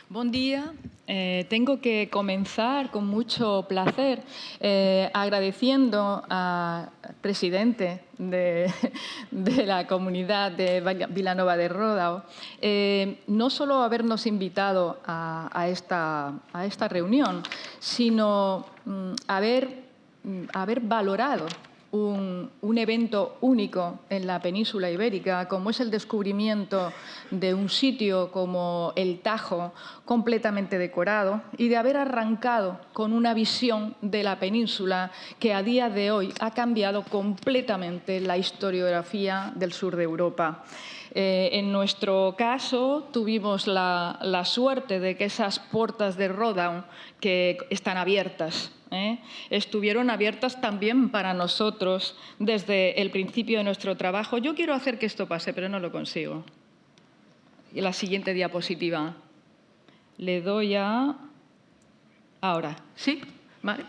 Buen día. Tengo que comenzar con mucho placer agradeciendo al presidente de la comunidad de Vilanova de Ródao no solo habernos invitado a esta reunión, sino haber valorado un evento único en la península ibérica, como es el descubrimiento de un sitio como el Tajo, completamente decorado, y de haber arrancado con una visión de la península que a día de hoy ha cambiado completamente la historiografía del sur de Europa. En nuestro caso, tuvimos la suerte de que esas puertas de Ródao, que están abiertas, estuvieron abiertas también para nosotros desde el principio de nuestro trabajo. Yo quiero hacer que esto pase, pero no lo consigo. Y la siguiente diapositiva. Le doy a... Ahora, ¿sí? Vale.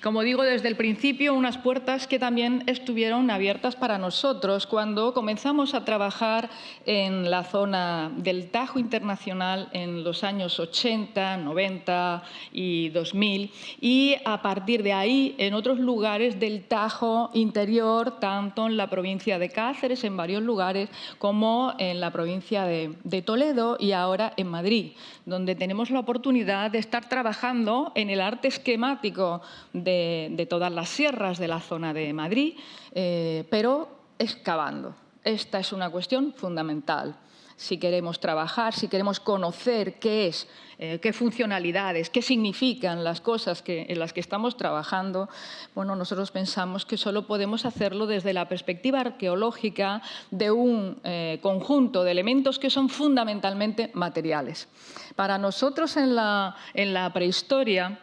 Como digo, desde el principio, unas puertas que también estuvieron abiertas para nosotros cuando comenzamos a trabajar en la zona del Tajo Internacional en los años 80, 90 y 2000 y a partir de ahí en otros lugares del Tajo interior, tanto en la provincia de Cáceres, en varios lugares, como en la provincia de Toledo y ahora en Madrid, donde tenemos la oportunidad de estar trabajando en el arte esquemático de todas las sierras de la zona de Madrid, pero excavando. Esta es una cuestión fundamental. Si queremos trabajar, si queremos conocer qué es, qué funcionalidades, qué significan las cosas en las que estamos trabajando, bueno, nosotros pensamos que solo podemos hacerlo desde la perspectiva arqueológica de un conjunto de elementos que son fundamentalmente materiales. Para nosotros en la prehistoria,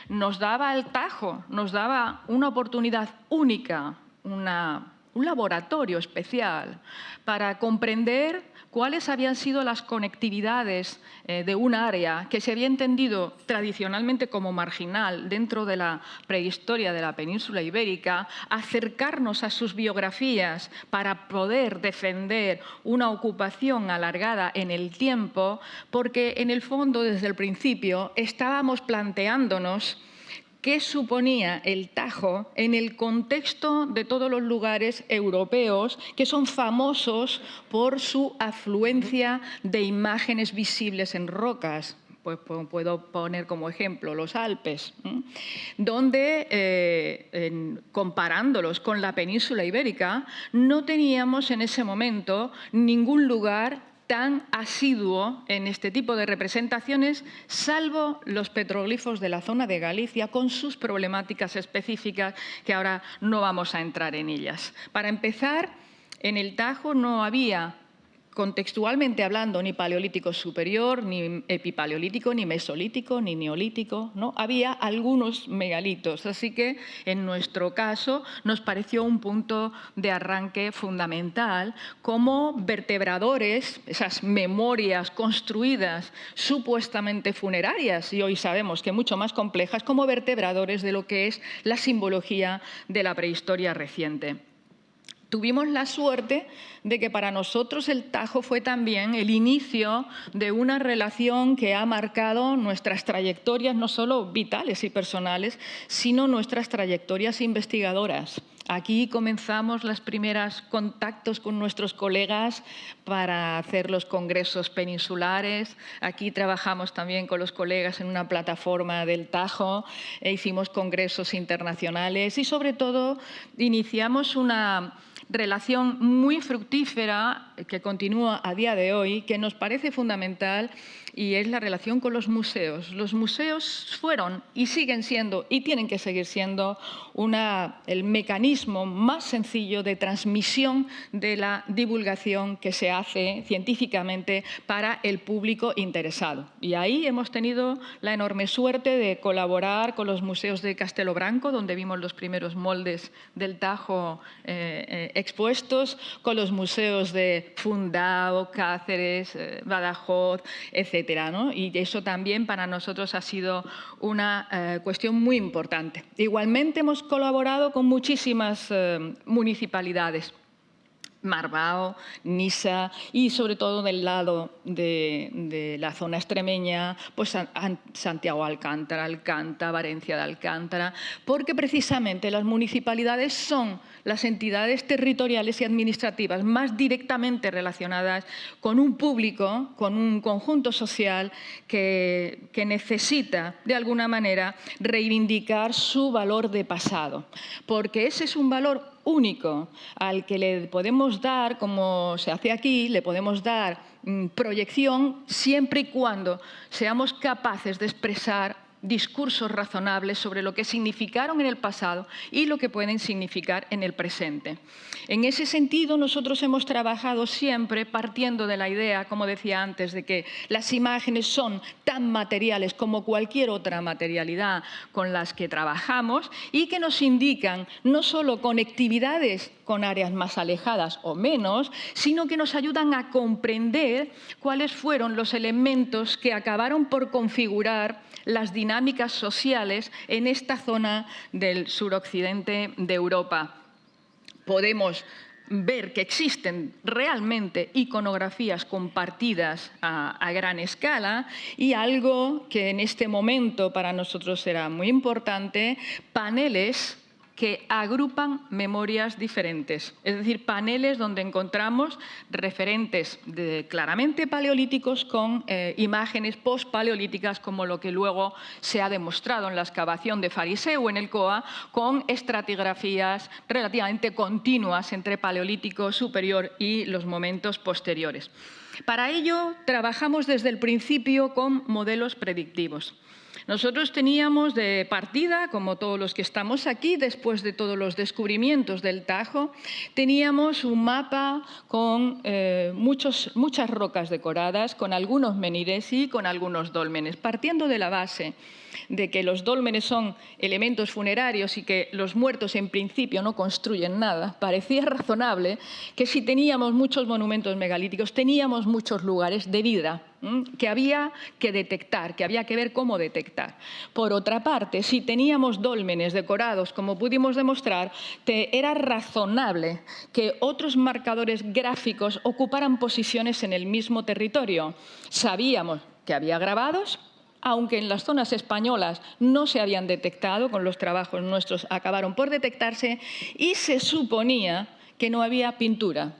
nos daba el Tajo, nos daba una oportunidad única, un laboratorio especial para comprender cuáles habían sido las conectividades de un área que se había entendido tradicionalmente como marginal dentro de la prehistoria de la península ibérica, acercarnos a sus biografías para poder defender una ocupación alargada en el tiempo, porque en el fondo, desde el principio, estábamos planteándonos qué suponía el Tajo en el contexto de todos los lugares europeos que son famosos por su afluencia de imágenes visibles en rocas. Pues puedo poner como ejemplo los Alpes, donde, comparándolos con la península ibérica, no teníamos en ese momento ningún lugar tan asiduo en este tipo de representaciones, salvo los petroglifos de la zona de Galicia, con sus problemáticas específicas, que ahora no vamos a entrar en ellas. Para empezar, en el Tajo no había, contextualmente hablando, ni paleolítico superior, ni epipaleolítico, ni mesolítico, ni neolítico, ¿no? Había algunos megalitos, así que en nuestro caso nos pareció un punto de arranque fundamental como vertebradores, esas memorias construidas supuestamente funerarias, y hoy sabemos que mucho más complejas, como vertebradores de lo que es la simbología de la prehistoria reciente. Tuvimos la suerte de que para nosotros el Tajo fue también el inicio de una relación que ha marcado nuestras trayectorias, no solo vitales y personales, sino nuestras trayectorias investigadoras. Aquí comenzamos los primeros contactos con nuestros colegas para hacer los congresos peninsulares. Aquí trabajamos también con los colegas en una plataforma del Tajo, hicimos congresos internacionales y, sobre todo, iniciamos una relación muy fructífera que continúa a día de hoy, que nos parece fundamental, y es la relación con los museos. Los museos fueron y siguen siendo y tienen que seguir siendo el mecanismo más sencillo de transmisión de la divulgación que se hace científicamente para el público interesado. Y ahí hemos tenido la enorme suerte de colaborar con los museos de Castelo Branco, donde vimos los primeros moldes del Tajo expuestos, con los museos de Fundao, Cáceres, Badajoz, etc. ¿no? Y eso también para nosotros ha sido una cuestión muy importante. Igualmente hemos colaborado con muchísimas municipalidades. Marbao, Nisa y sobre todo del lado de la zona extremeña, pues Santiago Alcántara, Alcántara, Valencia de Alcántara, porque precisamente las municipalidades son las entidades territoriales y administrativas más directamente relacionadas con un público, con un conjunto social que necesita, de alguna manera, reivindicar su valor de pasado, porque ese es un valor único al que le podemos dar, como se hace aquí, le podemos dar proyección siempre y cuando seamos capaces de expresar discursos razonables sobre lo que significaron en el pasado y lo que pueden significar en el presente. En ese sentido, nosotros hemos trabajado siempre partiendo de la idea, como decía antes, de que las imágenes son tan materiales como cualquier otra materialidad con las que trabajamos y que nos indican no solo conectividades con áreas más alejadas o menos, sino que nos ayudan a comprender cuáles fueron los elementos que acabaron por configurar las dinámicas sociales en esta zona del suroccidente de Europa. Podemos ver que existen realmente iconografías compartidas a gran escala y algo que en este momento para nosotros será muy importante, paneles que agrupan memorias diferentes, es decir, paneles donde encontramos referentes claramente paleolíticos con imágenes post-paleolíticas, como lo que luego se ha demostrado en la excavación de Fariseu en el COA, con estratigrafías relativamente continuas entre paleolítico superior y los momentos posteriores. Para ello, trabajamos desde el principio con modelos predictivos. Nosotros teníamos de partida, como todos los que estamos aquí, después de todos los descubrimientos del Tajo, teníamos un mapa con muchas rocas decoradas, con algunos menhires y con algunos dólmenes, partiendo de la base de que los dólmenes son elementos funerarios y que los muertos en principio no construyen nada. Parecía razonable que si teníamos muchos monumentos megalíticos, teníamos muchos lugares de vida que había que detectar, que había que ver cómo detectar. Por otra parte, si teníamos dólmenes decorados, como pudimos demostrar, era razonable que otros marcadores gráficos ocuparan posiciones en el mismo territorio. Sabíamos que había grabados, aunque en las zonas españolas no se habían detectado, con los trabajos nuestros acabaron por detectarse, y se suponía que no había pintura.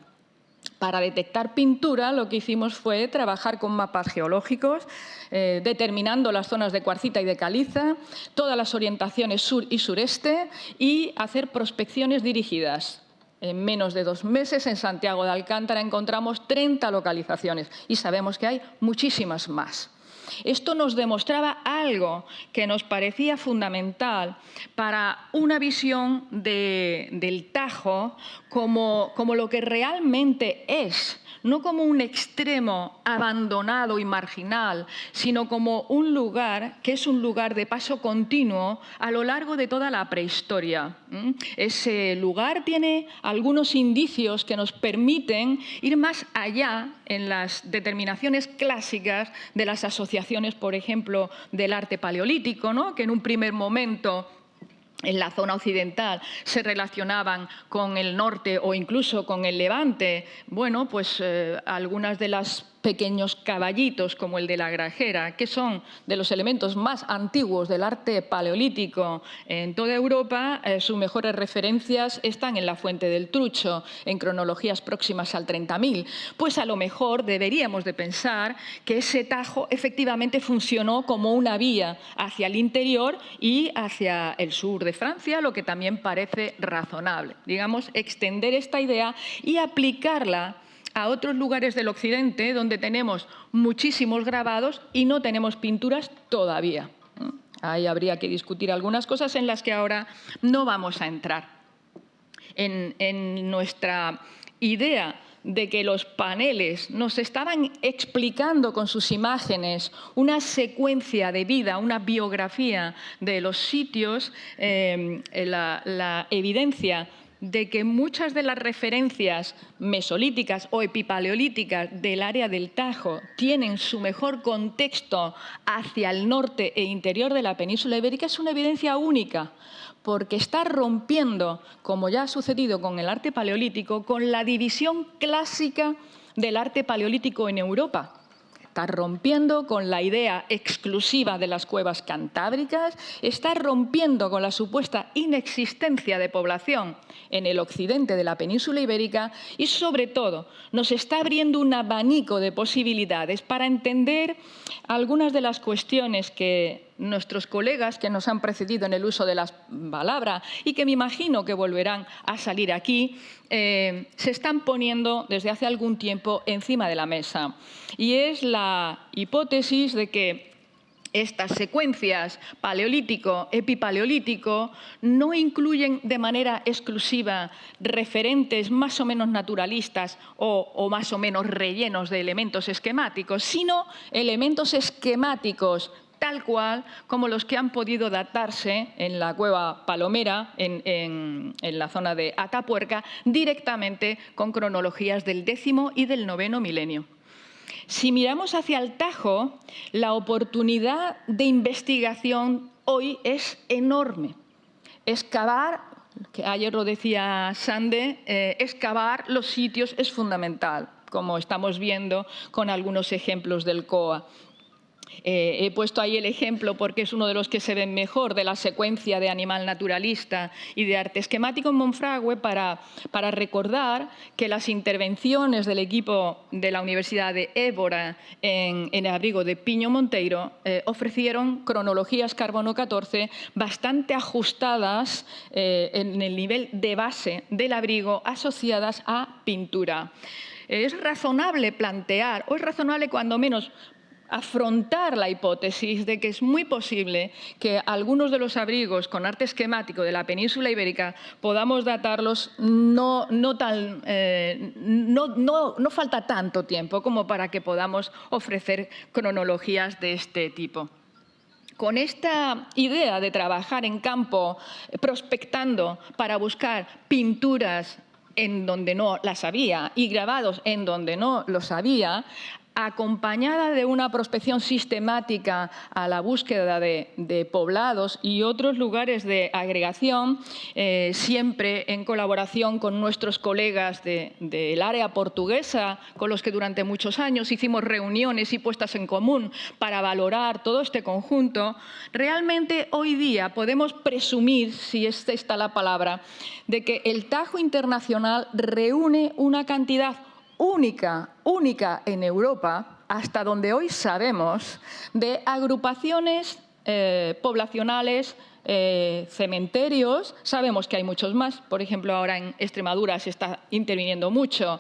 Para detectar pintura, lo que hicimos fue trabajar con mapas geológicos, determinando las zonas de cuarcita y de caliza, todas las orientaciones sur y sureste, y hacer prospecciones dirigidas. En menos de 2 meses, en Santiago de Alcántara, encontramos 30 localizaciones y sabemos que hay muchísimas más. Esto nos demostraba algo que nos parecía fundamental para una visión del Tajo como lo que realmente es, no como un extremo abandonado y marginal, sino como un lugar que es un lugar de paso continuo a lo largo de toda la prehistoria. Ese lugar tiene algunos indicios que nos permiten ir más allá en las determinaciones clásicas de las asociaciones, por ejemplo, del arte paleolítico, ¿no? Que en un primer momento en la zona occidental se relacionaban con el norte o incluso con el Levante. Bueno, pues algunas de las pequeños caballitos como el de la grajera, que son de los elementos más antiguos del arte paleolítico en toda Europa, sus mejores referencias están en la Fuente del Trucho, en cronologías próximas al 30.000. Pues a lo mejor deberíamos de pensar que ese Tajo efectivamente funcionó como una vía hacia el interior y hacia el sur de Francia, lo que también parece razonable. Digamos, extender esta idea y aplicarla a otros lugares del occidente donde tenemos muchísimos grabados y no tenemos pinturas todavía. Ahí habría que discutir algunas cosas en las que ahora no vamos a entrar. En nuestra idea de que los paneles nos estaban explicando con sus imágenes una secuencia de vida, una biografía de los sitios, la evidencia de que muchas de las referencias mesolíticas o epipaleolíticas del área del Tajo tienen su mejor contexto hacia el norte e interior de la península ibérica es una evidencia única, porque está rompiendo, como ya ha sucedido con el arte paleolítico, con la división clásica del arte paleolítico en Europa. Está rompiendo con la idea exclusiva de las cuevas cantábricas, está rompiendo con la supuesta inexistencia de población en el occidente de la península ibérica y, sobre todo, nos está abriendo un abanico de posibilidades para entender algunas de las cuestiones que nuestros colegas que nos han precedido en el uso de la palabra y que me imagino que volverán a salir aquí, se están poniendo desde hace algún tiempo encima de la mesa. Y es la hipótesis de que estas secuencias paleolítico, epipaleolítico, no incluyen de manera exclusiva referentes más o menos naturalistas o más o menos rellenos de elementos esquemáticos, sino elementos esquemáticos tal cual como los que han podido datarse en la cueva Palomera, en la zona de Atapuerca, directamente con cronologías del X y del IX milenio. Si miramos hacia el Tajo, la oportunidad de investigación hoy es enorme. Excavar, que ayer lo decía Sande, excavar los sitios es fundamental, como estamos viendo con algunos ejemplos del COA. He puesto ahí el ejemplo porque es uno de los que se ven mejor de la secuencia de animal naturalista y de arte esquemático en Monfragüe para recordar que las intervenciones del equipo de la Universidad de Évora en el abrigo de Piño Monteiro ofrecieron cronologías carbono 14 bastante ajustadas en el nivel de base del abrigo asociadas a pintura. Es razonable plantear, o es razonable cuando menos afrontar la hipótesis de que es muy posible que algunos de los abrigos con arte esquemático de la península ibérica podamos datarlos no falta tanto tiempo como para que podamos ofrecer cronologías de este tipo. Con esta idea de trabajar en campo prospectando para buscar pinturas en donde no las había y grabados en donde no los había, acompañada de una prospección sistemática a la búsqueda de poblados y otros lugares de agregación, siempre en colaboración con nuestros colegas del área portuguesa, con los que durante muchos años hicimos reuniones y puestas en común para valorar todo este conjunto, realmente hoy día podemos presumir, si es esta la palabra, de que el Tajo Internacional reúne una cantidad única en Europa, hasta donde hoy sabemos, de agrupaciones poblacionales, cementerios. Sabemos que hay muchos más. Por ejemplo, ahora en Extremadura se está interviniendo mucho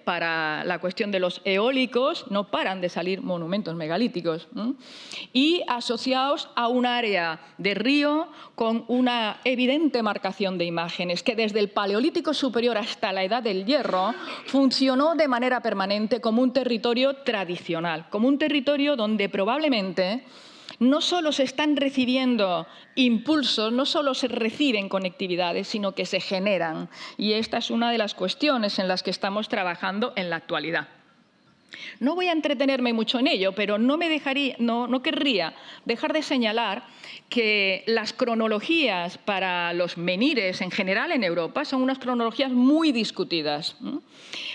para la cuestión de los eólicos. No paran de salir monumentos megalíticos. Y asociados a un área de río con una evidente marcación de imágenes que desde el Paleolítico Superior hasta la Edad del Hierro funcionó de manera permanente como un territorio tradicional, como un territorio donde probablemente no solo se están recibiendo impulsos, no solo se reciben conectividades, sino que se generan. Y esta es una de las cuestiones en las que estamos trabajando en la actualidad. No voy a entretenerme mucho en ello, pero no querría dejar de señalar que las cronologías para los menhires en general en Europa son unas cronologías muy discutidas.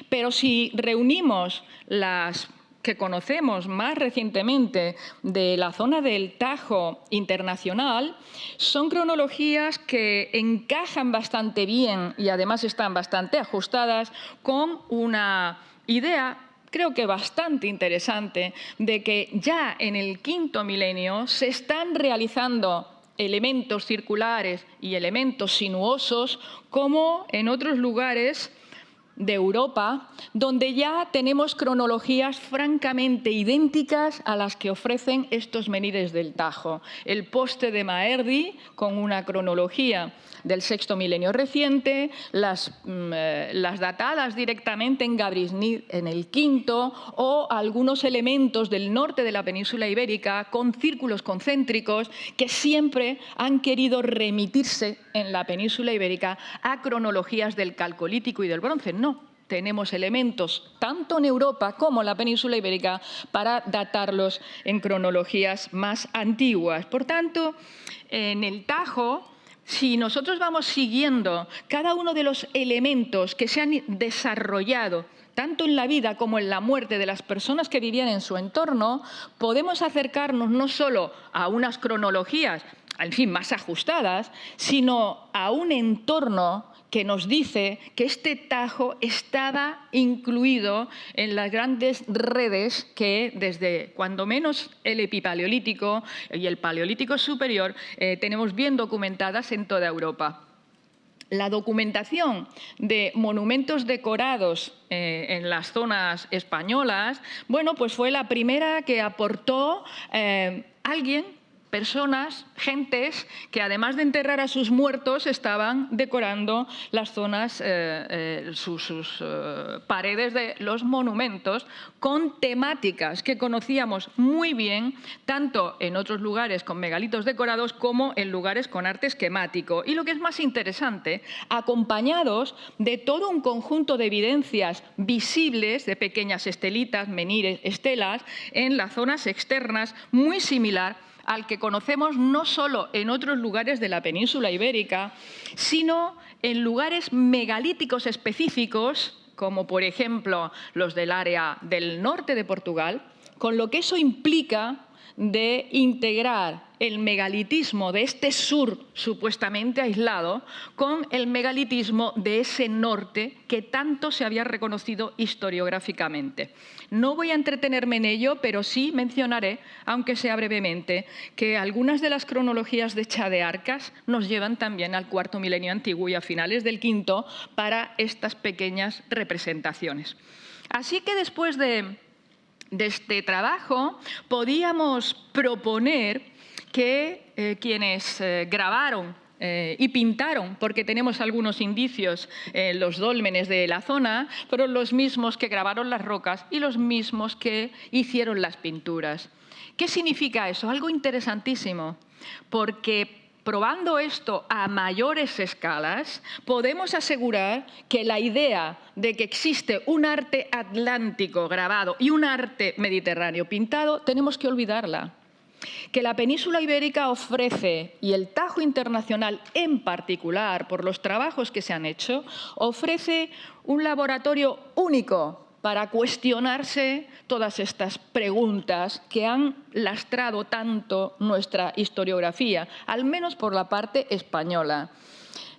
Pero si reunimos las que conocemos más recientemente de la zona del Tajo internacional, son cronologías que encajan bastante bien y además están bastante ajustadas con una idea, creo que bastante interesante, de que ya en el quinto milenio se están realizando elementos circulares y elementos sinuosos como en otros lugares de Europa, donde ya tenemos cronologías francamente idénticas a las que ofrecen estos menhires del Tajo. El poste de Maerdi, con una cronología del sexto milenio reciente, las datadas directamente en Gabrisnid en el quinto, o algunos elementos del norte de la península ibérica con círculos concéntricos que siempre han querido remitirse en la península ibérica a cronologías del Calcolítico y del Bronce. No, tenemos elementos tanto en Europa como en la península ibérica para datarlos en cronologías más antiguas. Por tanto, en el Tajo, si nosotros vamos siguiendo cada uno de los elementos que se han desarrollado tanto en la vida como en la muerte de las personas que vivían en su entorno, podemos acercarnos no solo a unas cronologías, en fin, más ajustadas, sino a un entorno que nos dice que este Tajo estaba incluido en las grandes redes que desde cuando menos el epipaleolítico y el paleolítico superior tenemos bien documentadas en toda Europa. La documentación de monumentos decorados en las zonas españolas, bueno, pues fue la primera que aportó personas, gentes, que además de enterrar a sus muertos, estaban decorando las zonas, sus paredes de los monumentos con temáticas que conocíamos muy bien, tanto en otros lugares con megalitos decorados como en lugares con arte esquemático. Y lo que es más interesante, acompañados de todo un conjunto de evidencias visibles de pequeñas estelitas, menhires, estelas, en las zonas externas, muy similar al que conocemos no solo en otros lugares de la península ibérica, sino en lugares megalíticos específicos, como por ejemplo los del área del norte de Portugal, con lo que eso implica de integrar el megalitismo de este sur supuestamente aislado con el megalitismo de ese norte que tanto se había reconocido historiográficamente. No voy a entretenerme en ello, pero sí mencionaré, aunque sea brevemente, que algunas de las cronologías de Chadearcas nos llevan también al cuarto milenio antiguo y a finales del quinto para estas pequeñas representaciones. Así que después de este trabajo podíamos proponer que quienes grabaron y pintaron, porque tenemos algunos indicios en los dólmenes de la zona, fueron los mismos que grabaron las rocas y los mismos que hicieron las pinturas. ¿Qué significa eso? Algo interesantísimo, porque probando esto a mayores escalas, podemos asegurar que la idea de que existe un arte atlántico grabado y un arte mediterráneo pintado, tenemos que olvidarla. Que la península ibérica ofrece, y el Tajo Internacional en particular, por los trabajos que se han hecho, ofrece un laboratorio único para cuestionarse todas estas preguntas que han lastrado tanto nuestra historiografía, al menos por la parte española.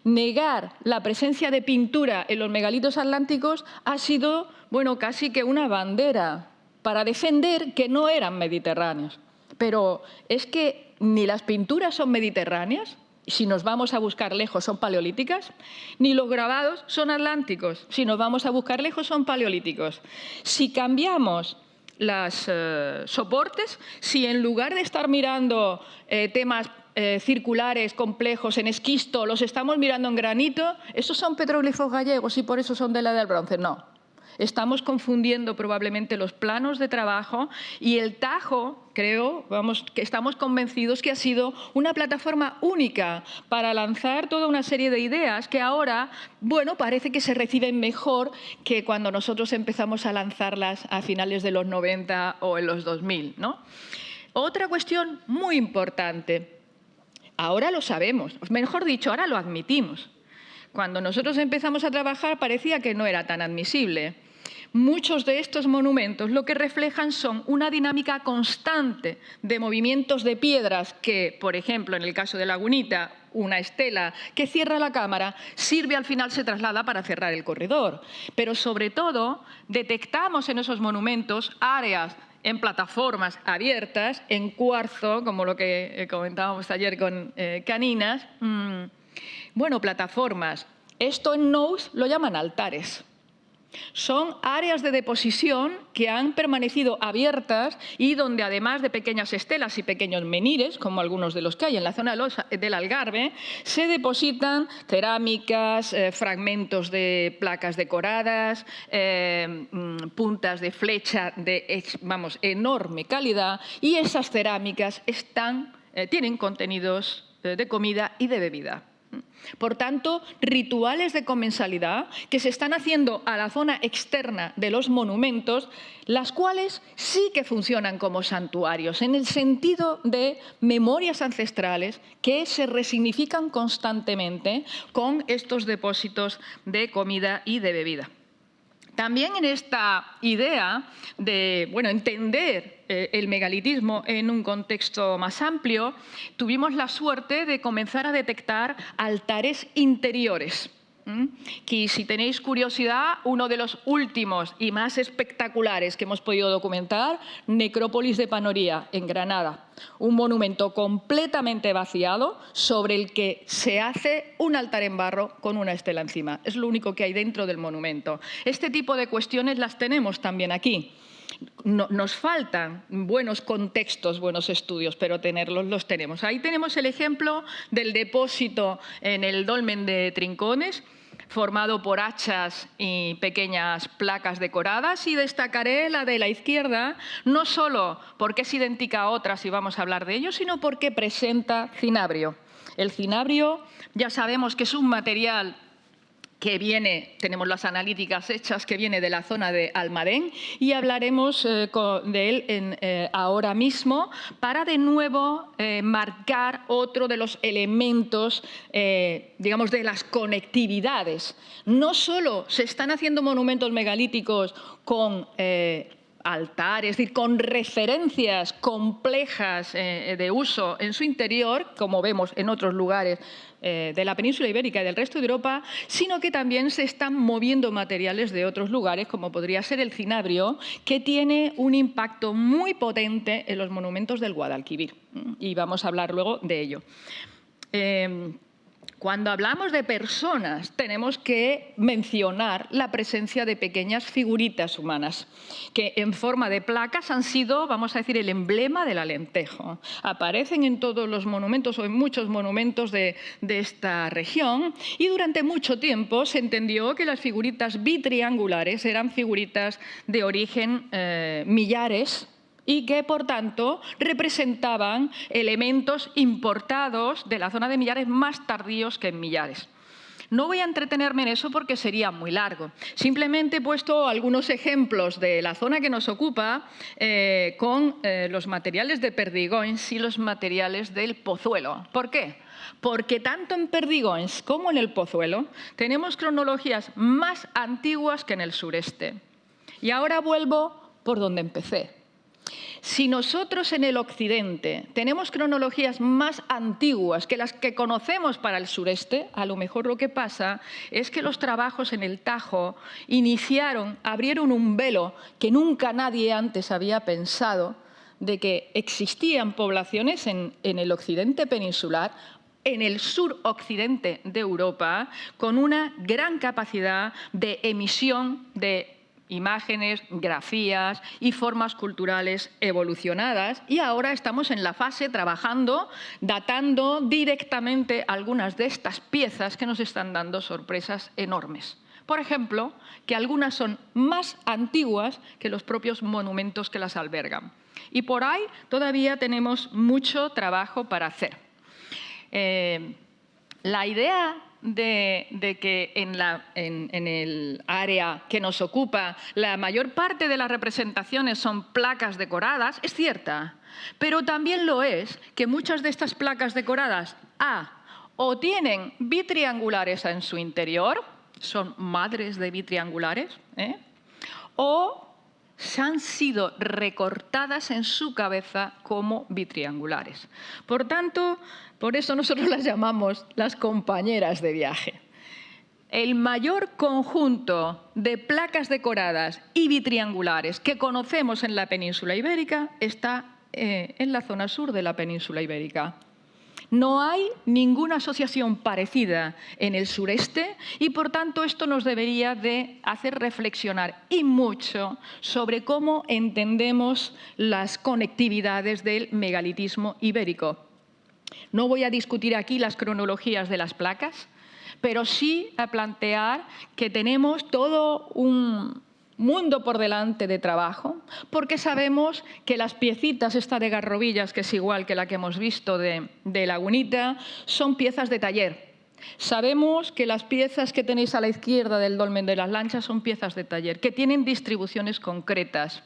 Negar la presencia de pintura en los megalitos atlánticos ha sido, bueno, casi que una bandera para defender que no eran mediterráneos. Pero es que ni las pinturas son mediterráneas, si nos vamos a buscar lejos son paleolíticas, ni los grabados son atlánticos, si nos vamos a buscar lejos son paleolíticos. Si cambiamos los soportes, si en lugar de estar mirando temas circulares complejos en esquisto, los estamos mirando en granito, ¿esos son petroglifos gallegos y por eso son de la edad del bronce? No. Estamos confundiendo probablemente los planos de trabajo y el Tajo, creo, que estamos convencidos que ha sido una plataforma única para lanzar toda una serie de ideas que ahora, bueno, parece que se reciben mejor que cuando nosotros empezamos a lanzarlas a finales de los 90 o en los 2000, ¿no? Otra cuestión muy importante. Ahora lo sabemos, mejor dicho, ahora lo admitimos. Cuando nosotros empezamos a trabajar parecía que no era tan admisible. Muchos de estos monumentos lo que reflejan son una dinámica constante de movimientos de piedras que, por ejemplo, en el caso de Lagunita, una estela que cierra la cámara, sirve al final, se traslada para cerrar el corredor. Pero sobre todo, detectamos en esos monumentos áreas en plataformas abiertas, en cuarzo, como lo que comentábamos ayer con Caninas. Bueno, plataformas. Esto en Nous lo llaman altares. Son áreas de deposición que han permanecido abiertas y donde, además de pequeñas estelas y pequeños menhires, como algunos de los que hay en la zona del Algarve, se depositan cerámicas, fragmentos de placas decoradas, puntas de flecha de enorme calidad, y esas cerámicas tienen contenidos de comida y de bebida. Por tanto, rituales de comensalidad que se están haciendo a la zona externa de los monumentos, las cuales sí que funcionan como santuarios, en el sentido de memorias ancestrales que se resignifican constantemente con estos depósitos de comida y de bebida. También en esta idea de entender el megalitismo en un contexto más amplio, tuvimos la suerte de comenzar a detectar altares interiores. Que, si tenéis curiosidad, uno de los últimos y más espectaculares que hemos podido documentar, Necrópolis de Panoría, en Granada. Un monumento completamente vaciado sobre el que se hace un altar en barro con una estela encima. Es lo único que hay dentro del monumento. Este tipo de cuestiones las tenemos también aquí. Nos faltan buenos contextos, buenos estudios, pero tenerlos los tenemos. Ahí tenemos el ejemplo del depósito en el dolmen de Trincones, formado por hachas y pequeñas placas decoradas, y destacaré la de la izquierda, no solo porque es idéntica a otras y vamos a hablar de ello, sino porque presenta cinabrio. El cinabrio ya sabemos que es un material que viene, tenemos las analíticas hechas, que viene de la zona de Almadén, y hablaremos de él ahora mismo para de nuevo marcar otro de los elementos, digamos, de las conectividades. No solo se están haciendo monumentos megalíticos con altares, es decir, con referencias complejas de uso en su interior, como vemos en otros lugares de la península ibérica y del resto de Europa, sino que también se están moviendo materiales de otros lugares, como podría ser el cinabrio, que tiene un impacto muy potente en los monumentos del Guadalquivir. Y vamos a hablar luego de ello. Cuando hablamos de personas, tenemos que mencionar la presencia de pequeñas figuritas humanas, que en forma de placas han sido, vamos a decir, el emblema del Alentejo. Aparecen en todos los monumentos o en muchos monumentos de esta región, y durante mucho tiempo se entendió que las figuritas bitriangulares eran figuritas de origen millares, y que, por tanto, representaban elementos importados de la zona de Millares más tardíos que en Millares. No voy a entretenerme en eso porque sería muy largo. Simplemente he puesto algunos ejemplos de la zona que nos ocupa con los materiales de Perdigoins y los materiales del Pozuelo. ¿Por qué? Porque tanto en Perdigoins como en el Pozuelo tenemos cronologías más antiguas que en el sureste. Y ahora vuelvo por donde empecé. Si nosotros en el occidente tenemos cronologías más antiguas que las que conocemos para el sureste, a lo mejor lo que pasa es que los trabajos en el Tajo abrieron un velo que nunca nadie antes había pensado, de que existían poblaciones en el occidente peninsular, en el suroccidente de Europa, con una gran capacidad de emisión de imágenes, grafías y formas culturales evolucionadas, y ahora estamos en la fase trabajando, datando directamente algunas de estas piezas que nos están dando sorpresas enormes. Por ejemplo, que algunas son más antiguas que los propios monumentos que las albergan. Y por ahí todavía tenemos mucho trabajo para hacer. La idea de que en el área que nos ocupa la mayor parte de las representaciones son placas decoradas es cierta, pero también lo es que muchas de estas placas decoradas o tienen bitriangulares en su interior, son madres de bitriangulares, o han sido recortadas en su cabeza como bitriangulares. Por tanto, por eso nosotros las llamamos las compañeras de viaje. El mayor conjunto de placas decoradas y bitriangulares que conocemos en la península ibérica está en la zona sur de la península ibérica. No hay ninguna asociación parecida en el sureste y, por tanto, esto nos debería de hacer reflexionar y mucho sobre cómo entendemos las conectividades del megalitismo ibérico. No voy a discutir aquí las cronologías de las placas, pero sí a plantear que tenemos todo un mundo por delante de trabajo, porque sabemos que las piecitas, esta de Garrovillas, que es igual que la que hemos visto de Lagunita, son piezas de taller. Sabemos que las piezas que tenéis a la izquierda del dolmen de las lanchas son piezas de taller, que tienen distribuciones concretas.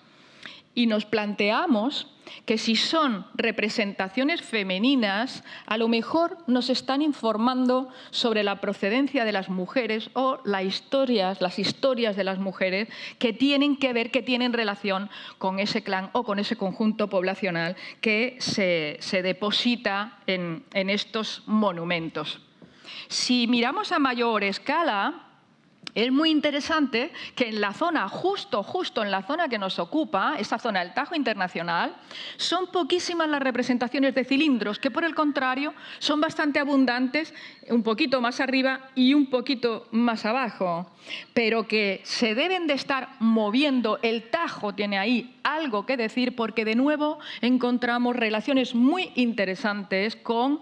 Y nos planteamos que si son representaciones femeninas, a lo mejor nos están informando sobre la procedencia de las mujeres o las historias de las mujeres que tienen que ver, que tienen relación con ese clan o con ese conjunto poblacional que se deposita en estos monumentos. Si miramos a mayor escala, es muy interesante que en la zona, justo en la zona que nos ocupa, esa zona del Tajo Internacional, son poquísimas las representaciones de cilindros, que por el contrario son bastante abundantes, un poquito más arriba y un poquito más abajo, pero que se deben de estar moviendo. El Tajo tiene ahí algo que decir porque de nuevo encontramos relaciones muy interesantes con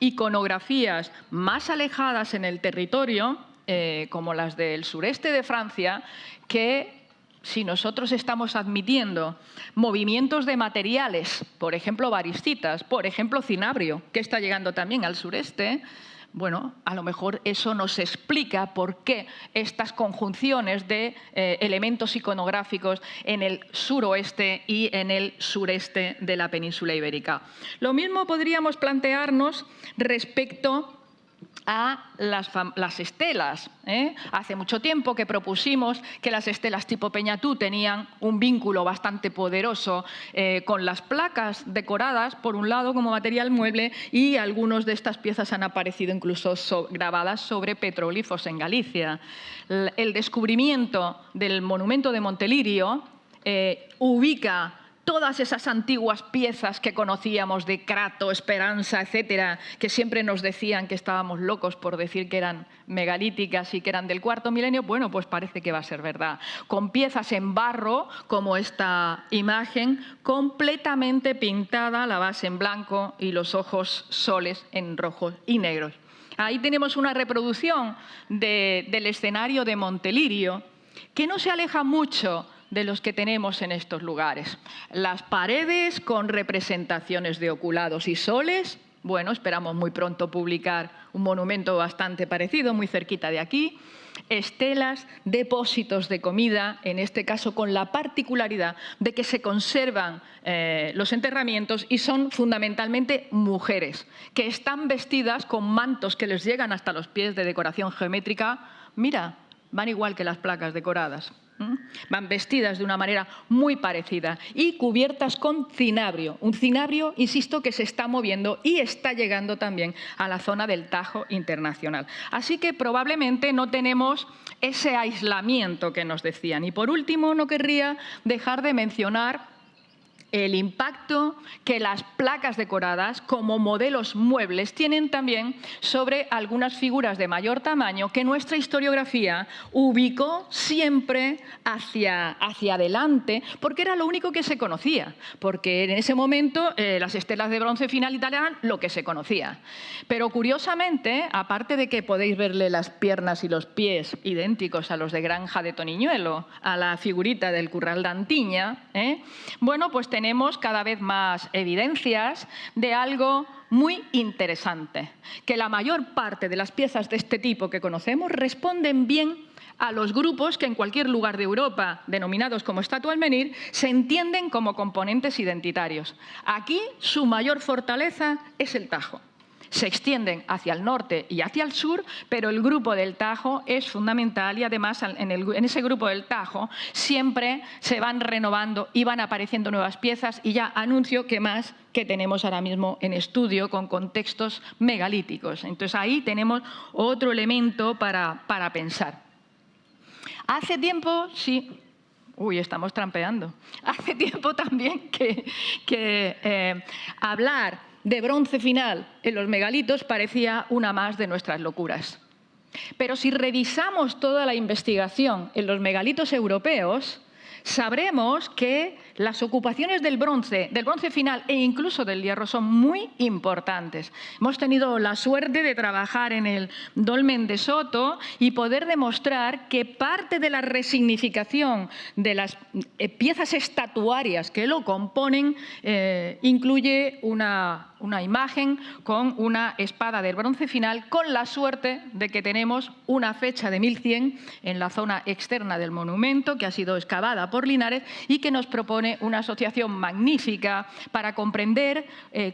iconografías más alejadas en el territorio, como las del sureste de Francia, que si nosotros estamos admitiendo movimientos de materiales, por ejemplo varistitas, por ejemplo cinabrio, que está llegando también al sureste, bueno, a lo mejor eso nos explica por qué estas conjunciones de elementos iconográficos en el suroeste y en el sureste de la península ibérica. Lo mismo podríamos plantearnos respecto a las estelas. Hace mucho tiempo que propusimos que las estelas tipo Peñatú tenían un vínculo bastante poderoso con las placas decoradas, por un lado, como material mueble, y algunas de estas piezas han aparecido incluso grabadas sobre petroglifos en Galicia. El descubrimiento del monumento de Montelirio ubica todas esas antiguas piezas que conocíamos de Crato, Esperanza, etcétera, que siempre nos decían que estábamos locos por decir que eran megalíticas y que eran del cuarto milenio, bueno, pues parece que va a ser verdad. Con piezas en barro, como esta imagen, completamente pintada, la base en blanco y los ojos soles en rojos y negros. Ahí tenemos una reproducción del escenario de Montelirio, que no se aleja mucho de los que tenemos en estos lugares. Las paredes con representaciones de oculados y soles. Bueno, esperamos muy pronto publicar un monumento bastante parecido, muy cerquita de aquí. Estelas, depósitos de comida, en este caso con la particularidad de que se conservan los enterramientos y son fundamentalmente mujeres, que están vestidas con mantos que les llegan hasta los pies de decoración geométrica. Mira, van igual que las placas decoradas. Van vestidas de una manera muy parecida y cubiertas con cinabrio. Un cinabrio, insisto, que se está moviendo y está llegando también a la zona del Tajo Internacional. Así que probablemente no tenemos ese aislamiento que nos decían. Y por último, no querría dejar de mencionar el impacto que las placas decoradas como modelos muebles tienen también sobre algunas figuras de mayor tamaño que nuestra historiografía ubicó siempre hacia adelante, porque era lo único que se conocía, porque en ese momento las estelas de bronce final y tal eran lo que se conocía. Pero curiosamente, aparte de que podéis verle las piernas y los pies idénticos a los de Granja de Toniñuelo, a la figurita del Curral de Antiña, bueno, pues tenemos cada vez más evidencias de algo muy interesante, que la mayor parte de las piezas de este tipo que conocemos responden bien a los grupos que en cualquier lugar de Europa, denominados como estatua al menir, se entienden como componentes identitarios. Aquí su mayor fortaleza es el Tajo. Se extienden hacia el norte y hacia el sur, pero el grupo del Tajo es fundamental y además en ese grupo del Tajo siempre se van renovando y van apareciendo nuevas piezas y ya anuncio que más que tenemos ahora mismo en estudio con contextos megalíticos. Entonces ahí tenemos otro elemento para pensar. Hace tiempo, sí. Uy, estamos trampeando. Hace tiempo también que hablar de bronce final en los megalitos parecía una más de nuestras locuras. Pero si revisamos toda la investigación en los megalitos europeos, sabremos que las ocupaciones del bronce final e incluso del hierro son muy importantes. Hemos tenido la suerte de trabajar en el dolmen de Soto y poder demostrar que parte de la resignificación de las piezas estatuarias que lo componen incluye una imagen con una espada del bronce final, con la suerte de que tenemos una fecha de 1100 en la zona externa del monumento, que ha sido excavada por Linares y que nos propone una asociación magnífica para comprender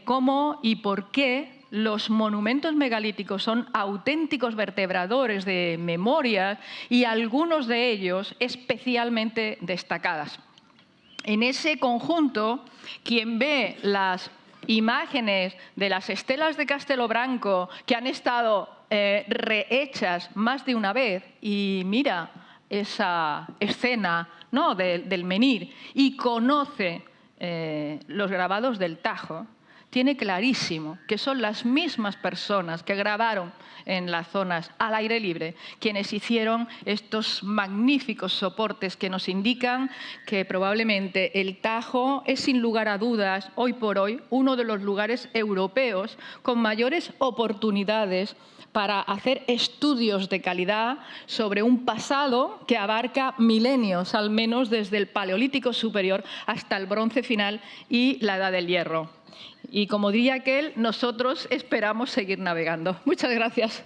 cómo y por qué los monumentos megalíticos son auténticos vertebradores de memorias y algunos de ellos especialmente destacadas. En ese conjunto, quien ve las imágenes de las estelas de Castelo Branco que han estado rehechas más de una vez y mira esa escena, ¿no?, del menhir y conoce los grabados del Tajo, tiene clarísimo que son las mismas personas que grabaron en las zonas al aire libre quienes hicieron estos magníficos soportes que nos indican que probablemente el Tajo es, sin lugar a dudas, hoy por hoy, uno de los lugares europeos con mayores oportunidades para hacer estudios de calidad sobre un pasado que abarca milenios, al menos desde el Paleolítico superior hasta el bronce final y la Edad del Hierro. Y como diría aquel, nosotros esperamos seguir navegando. Muchas gracias.